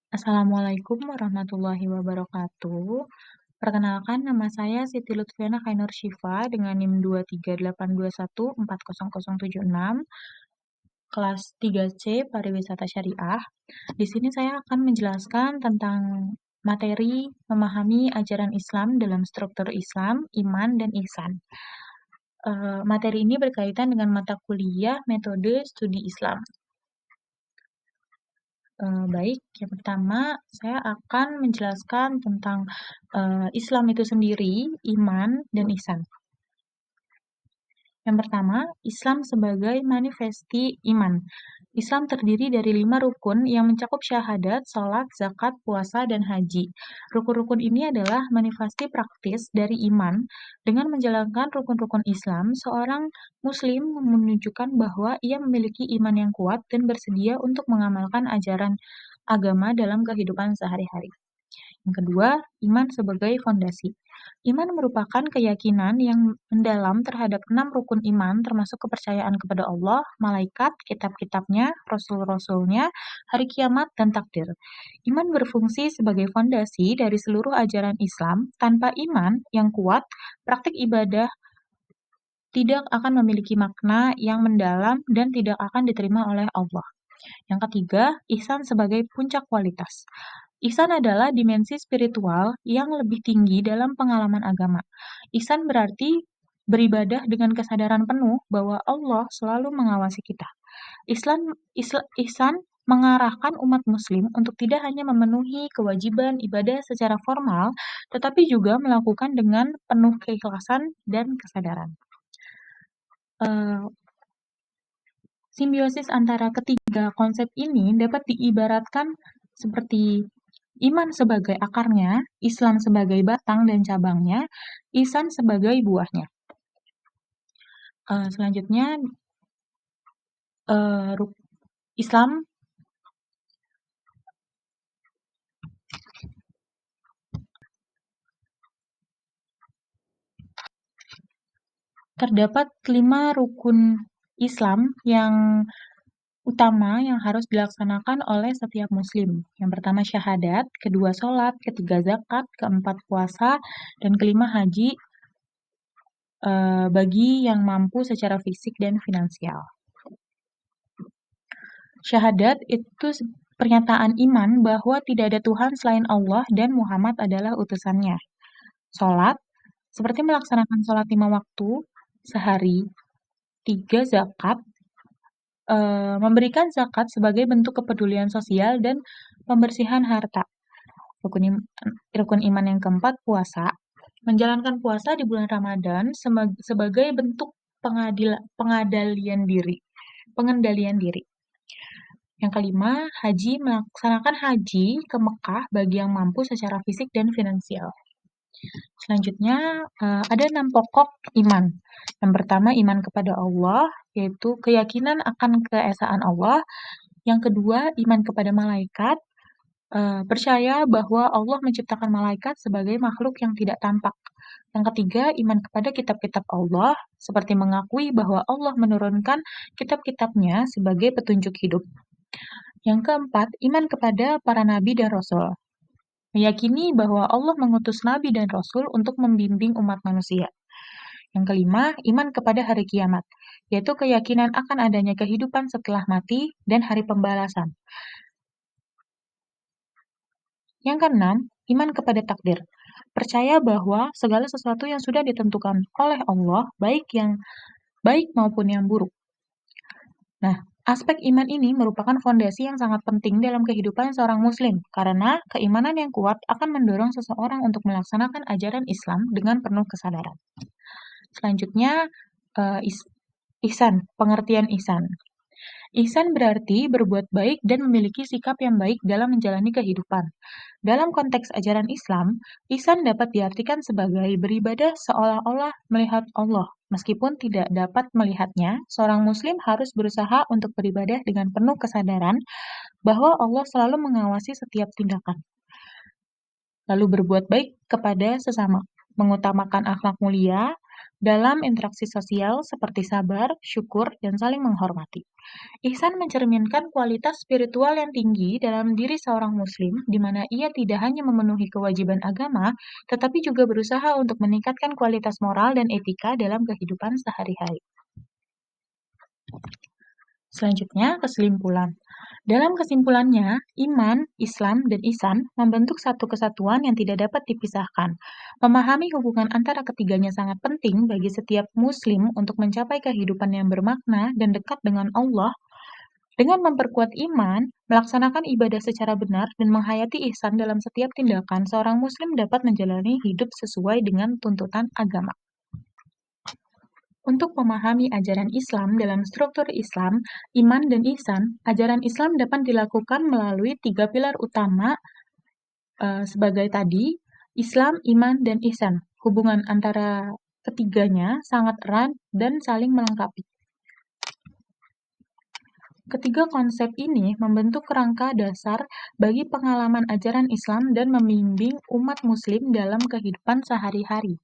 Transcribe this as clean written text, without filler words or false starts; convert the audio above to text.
Assalamualaikum warahmatullahi wabarakatuh. Perkenalkan, nama saya Siti Lutfiana Khainur Syifa dengan NIM 23821400076, kelas 3C Pariwisata Syariah. Di sini saya akan menjelaskan tentang materi memahami ajaran Islam dalam struktur Islam, iman, dan ihsan. Materi ini berkaitan dengan mata kuliah metode studi Islam. Baik, yang pertama saya akan menjelaskan tentang Islam itu sendiri, iman, dan ihsan. Yang pertama, Islam sebagai manifesti iman. Islam terdiri dari 5 rukun yang mencakup syahadat, sholat, zakat, puasa, dan haji. Rukun-rukun ini adalah manifesti praktis dari iman. Dengan menjalankan rukun-rukun Islam, seorang Muslim menunjukkan bahwa ia memiliki iman yang kuat dan bersedia untuk mengamalkan ajaran agama dalam kehidupan sehari-hari. Yang kedua, iman sebagai fondasi. Iman merupakan keyakinan yang mendalam terhadap 6 rukun iman, termasuk kepercayaan kepada Allah, malaikat, kitab-kitabnya, rasul-rasulnya, hari kiamat, dan takdir. Iman berfungsi sebagai fondasi dari seluruh ajaran Islam. Tanpa iman yang kuat, praktik ibadah tidak akan memiliki makna yang mendalam dan tidak akan diterima oleh Allah. Yang ketiga, ihsan sebagai puncak kualitas. Ihsan adalah dimensi spiritual yang lebih tinggi dalam pengalaman agama. Ihsan berarti beribadah dengan kesadaran penuh bahwa Allah selalu mengawasi kita. Ihsan mengarahkan umat muslim untuk tidak hanya memenuhi kewajiban ibadah secara formal, tetapi juga melakukan dengan penuh keikhlasan dan kesadaran. Simbiosis antara ketiga konsep ini dapat diibaratkan seperti iman sebagai akarnya, Islam sebagai batang dan cabangnya, ihsan sebagai buahnya. Selanjutnya, Islam terdapat 5 rukun Islam yang utama yang harus dilaksanakan oleh setiap muslim. Yang pertama syahadat, kedua sholat, ketiga zakat, keempat puasa, dan kelima haji bagi yang mampu secara fisik dan finansial. Syahadat itu pernyataan iman bahwa tidak ada Tuhan selain Allah dan Muhammad adalah utusannya. Sholat, seperti melaksanakan sholat 5 waktu sehari, 3 zakat, memberikan zakat sebagai bentuk kepedulian sosial dan pembersihan harta. Rukun iman yang keempat, puasa. Menjalankan puasa di bulan Ramadan sebagai bentuk pengendalian diri. Yang kelima, haji. Melaksanakan haji ke Mekah bagi yang mampu secara fisik dan finansial. Selanjutnya, ada 6 pokok iman. Yang pertama, iman kepada Allah, yaitu keyakinan akan keesaan Allah. Yang kedua, iman kepada malaikat, percaya bahwa Allah menciptakan malaikat sebagai makhluk yang tidak tampak. Yang ketiga, iman kepada kitab-kitab Allah, seperti mengakui bahwa Allah menurunkan kitab-kitabnya sebagai petunjuk hidup. Yang keempat, iman kepada para nabi dan rasul. Meyakini bahwa Allah mengutus nabi dan rasul untuk membimbing umat manusia. Yang kelima, iman kepada hari kiamat, yaitu keyakinan akan adanya kehidupan setelah mati dan hari pembalasan. Yang keenam, iman kepada takdir. Percaya bahwa segala sesuatu yang sudah ditentukan oleh Allah, baik yang baik maupun yang buruk. Nah, aspek iman ini merupakan fondasi yang sangat penting dalam kehidupan seorang muslim, karena keimanan yang kuat akan mendorong seseorang untuk melaksanakan ajaran Islam dengan penuh kesadaran. Selanjutnya, ihsan, pengertian ihsan. Ihsan berarti berbuat baik dan memiliki sikap yang baik dalam menjalani kehidupan. Dalam konteks ajaran Islam, ihsan dapat diartikan sebagai beribadah seolah-olah melihat Allah. Meskipun tidak dapat melihatnya, seorang muslim harus berusaha untuk beribadah dengan penuh kesadaran bahwa Allah selalu mengawasi setiap tindakan. Lalu berbuat baik kepada sesama, mengutamakan akhlak mulia, dalam interaksi sosial seperti sabar, syukur, dan saling menghormati. Ihsan mencerminkan kualitas spiritual yang tinggi dalam diri seorang muslim, di mana ia tidak hanya memenuhi kewajiban agama, tetapi juga berusaha untuk meningkatkan kualitas moral dan etika dalam kehidupan sehari-hari. Selanjutnya, kesimpulan. Dalam kesimpulannya, iman, Islam, dan ihsan membentuk satu kesatuan yang tidak dapat dipisahkan. Memahami hubungan antara ketiganya sangat penting bagi setiap muslim untuk mencapai kehidupan yang bermakna dan dekat dengan Allah. Dengan memperkuat iman, melaksanakan ibadah secara benar, dan menghayati ihsan dalam setiap tindakan, seorang muslim dapat menjalani hidup sesuai dengan tuntutan agama. Untuk memahami ajaran Islam dalam struktur Islam, iman, dan ihsan, ajaran Islam dapat dilakukan melalui 3 pilar utama sebagai tadi, Islam, iman, dan ihsan. Hubungan antara ketiganya sangat erat dan saling melengkapi. Ketiga konsep ini membentuk kerangka dasar bagi pengalaman ajaran Islam dan membimbing umat muslim dalam kehidupan sehari-hari.